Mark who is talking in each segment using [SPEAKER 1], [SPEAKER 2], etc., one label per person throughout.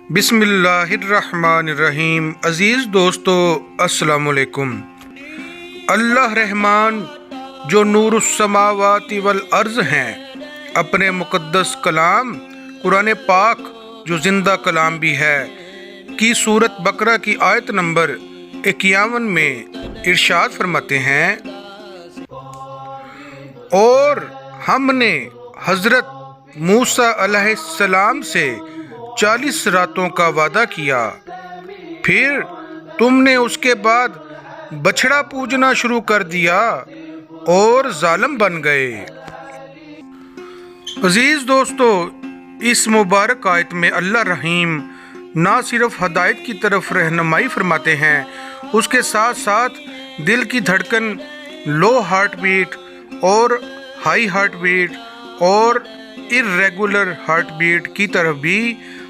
[SPEAKER 1] بسم اللہ الرحمن الرحیم۔ عزیز دوستو السلام علیکم۔ اللہ رحمان جو نور السماوات والارض ہیں، اپنے مقدس کلام قرآن پاک جو زندہ کلام بھی ہے کی سورت بقرہ کی آیت نمبر 51 میں ارشاد فرماتے ہیں، اور ہم نے حضرت موسیٰ علیہ السلام سے 40 راتوں کا وعدہ کیا، پھر تم نے اس کے بعد بچھڑا پوجنا شروع کر دیا اور ظالم بن گئے۔ عزیز دوستو، اس مبارک آیت میں اللہ رحیم نہ صرف ہدایت کی طرف رہنمائی فرماتے ہیں، اس کے ساتھ ساتھ دل کی دھڑکن، لو ہارٹ بیٹ اور ہائی ہارٹ بیٹ اور irregular ہارٹ بیٹ کی طرف بھی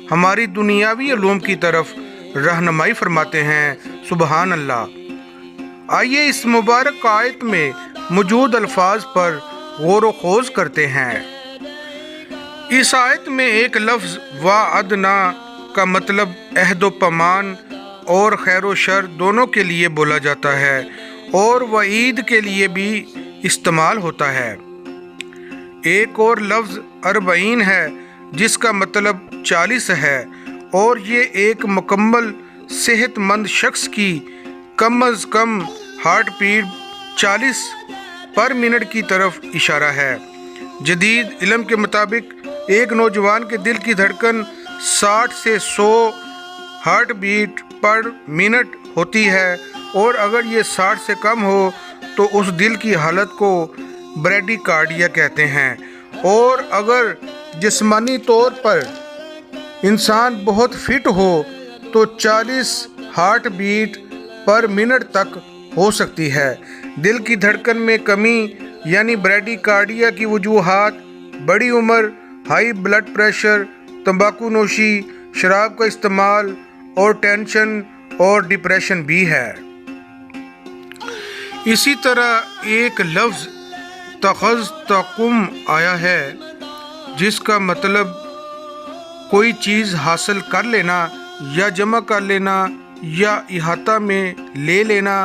[SPEAKER 1] ہماری دنیاوی علوم کی طرف رہنمائی فرماتے ہیں۔ سبحان اللہ۔ آئیے اس مبارک آیت میں موجود الفاظ پر غور و خوض کرتے ہیں۔ اس آیت میں ایک لفظ وعدنا کا مطلب عہد و پیمان اور خیر و شر دونوں کے لیے بولا جاتا ہے، اور وعید کے لیے بھی استعمال ہوتا ہے۔ ایک اور لفظ 40 ہے جس کا مطلب 40 ہے، اور یہ ایک مکمل صحت مند شخص کی کم از کم ہارٹ بیٹ 40 پر منٹ کی طرف اشارہ ہے۔ جدید علم کے مطابق ایک نوجوان کے دل کی دھڑکن 60 سے 100 ہارٹ بیٹ پر منٹ ہوتی ہے، اور اگر یہ 60 سے کم ہو تو اس دل کی حالت کو بریڈی کارڈیا کہتے ہیں، اور اگر جسمانی طور پر انسان بہت فٹ ہو تو 40 ہارٹ بیٹ پر منٹ تک ہو سکتی ہے۔ دل کی دھڑکن میں کمی یعنی بریڈی کارڈیا کی وجوہات بڑی عمر، ہائی بلڈ پریشر، تمباکو نوشی، شراب کا استعمال اور ٹینشن اور ڈپریشن بھی ہے۔ اسی طرح ایک لفظ تخذتکم آیا ہے جس کا مطلب کوئی چیز حاصل کر لینا یا جمع کر لینا یا احاطہ میں لے لینا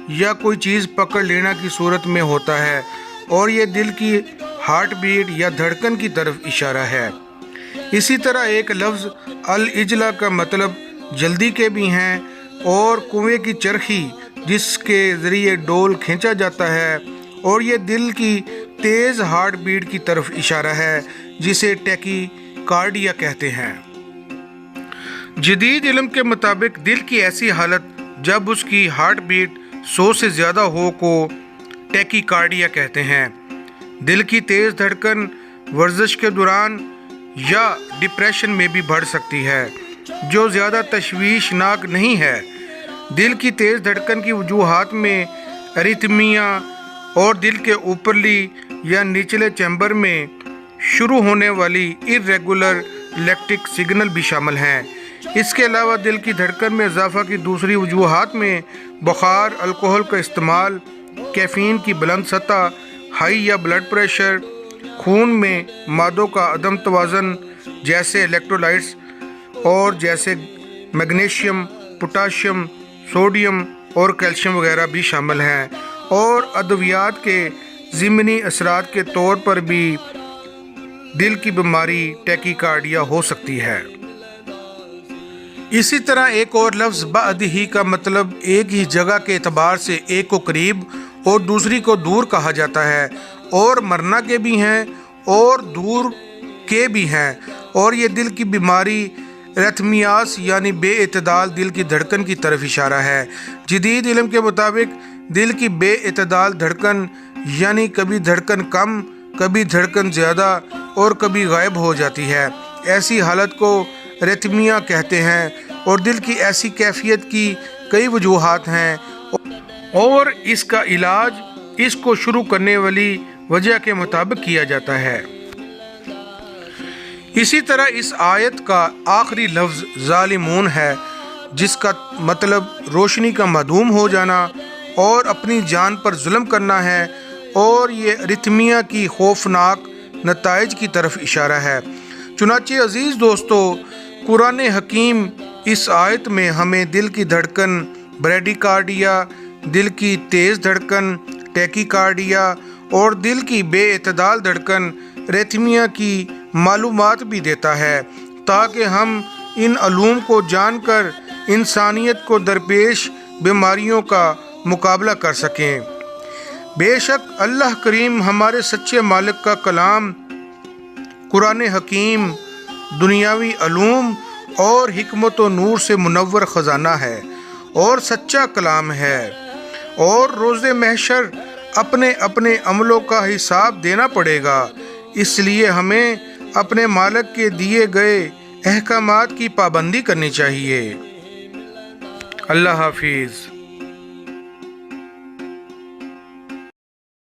[SPEAKER 1] یا کوئی چیز پکڑ لینا کی صورت میں ہوتا ہے، اور یہ دل کی ہارٹ بیٹ یا دھڑکن کی طرف اشارہ ہے۔ اسی طرح ایک لفظ الاجلا کا مطلب جلدی کے بھی ہیں، اور کنویں کی چرخی جس کے ذریعے ڈول کھینچا جاتا ہے، اور یہ دل کی تیز ہارٹ بیٹ کی طرف اشارہ ہے جسے ٹیکی کارڈیا کہتے ہیں۔ جدید علم کے مطابق دل کی ایسی حالت جب اس کی ہارٹ بیٹ 100 سے زیادہ ہو کو ٹیکی کارڈیا کہتے ہیں۔ دل کی تیز دھڑکن ورزش کے دوران یا ڈپریشن میں بھی بڑھ سکتی ہے، جو زیادہ تشویشناک نہیں ہے۔ دل کی تیز دھڑکن کی وجوہات میں اریتھمیا اور دل کے اوپرلی یا نچلے چیمبر میں شروع ہونے والی irregular electric سگنل بھی شامل ہیں۔ اس کے علاوہ دل کی دھڑکن میں اضافہ کی دوسری وجوہات میں بخار، الکحل کا استعمال، کیفین کی بلند سطح، ہائی یا بلڈ پریشر، خون میں مادوں کا عدم توازن جیسے الیکٹرولائٹس اور جیسے میگنیشیم، پوٹاشیم، سوڈیم اور کیلشیم وغیرہ بھی شامل ہیں، اور ادویات کے ضمنی اثرات کے طور پر بھی دل کی بیماری ٹیکی کارڈیا ہو سکتی ہے۔ اسی طرح ایک اور لفظ بعدہی کا مطلب ایک ہی جگہ کے اعتبار سے ایک کو قریب اور دوسری کو دور کہا جاتا ہے، اور مرنا کے بھی ہیں اور دور کے بھی ہیں، اور یہ دل کی بیماری ریتھمیاس یعنی بے اعتدال دل کی دھڑکن کی طرف اشارہ ہے۔ جدید علم کے مطابق دل کی بے اعتدال دھڑکن یعنی کبھی دھڑکن کم، کبھی دھڑکن زیادہ اور کبھی غائب ہو جاتی ہے، ایسی حالت کو ریتھمیا کہتے ہیں، اور دل کی ایسی کیفیت کی کئی وجوہات ہیں، اور اس کا علاج اس کو شروع کرنے والی وجہ کے مطابق کیا جاتا ہے۔ اسی طرح اس آیت کا آخری لفظ ظالمون ہے جس کا مطلب روشنی کا معدوم ہو جانا اور اپنی جان پر ظلم کرنا ہے، اور یہ ریتھمیا کی خوفناک نتائج کی طرف اشارہ ہے۔ چنانچہ عزیز دوستو، قرآن حکیم اس آیت میں ہمیں دل کی دھڑکن بریڈی کارڈیا، دل کی تیز دھڑکن ٹیکی کارڈیا اور دل کی بے اعتدال دھڑکن ریتھمیا کی معلومات بھی دیتا ہے، تاکہ ہم ان علوم کو جان کر انسانیت کو درپیش بیماریوں کا مقابلہ کر سکیں۔ بے شک اللہ کریم ہمارے سچے مالک کا کلام قرآن حکیم دنیاوی علوم اور حکمت و نور سے منور خزانہ ہے اور سچا کلام ہے، اور روز محشر اپنے اپنے عملوں کا حساب دینا پڑے گا۔ اس لیے ہمیں اپنے مالک کے دیے گئے احکامات کی پابندی کرنی چاہیے۔ اللہ حافظ۔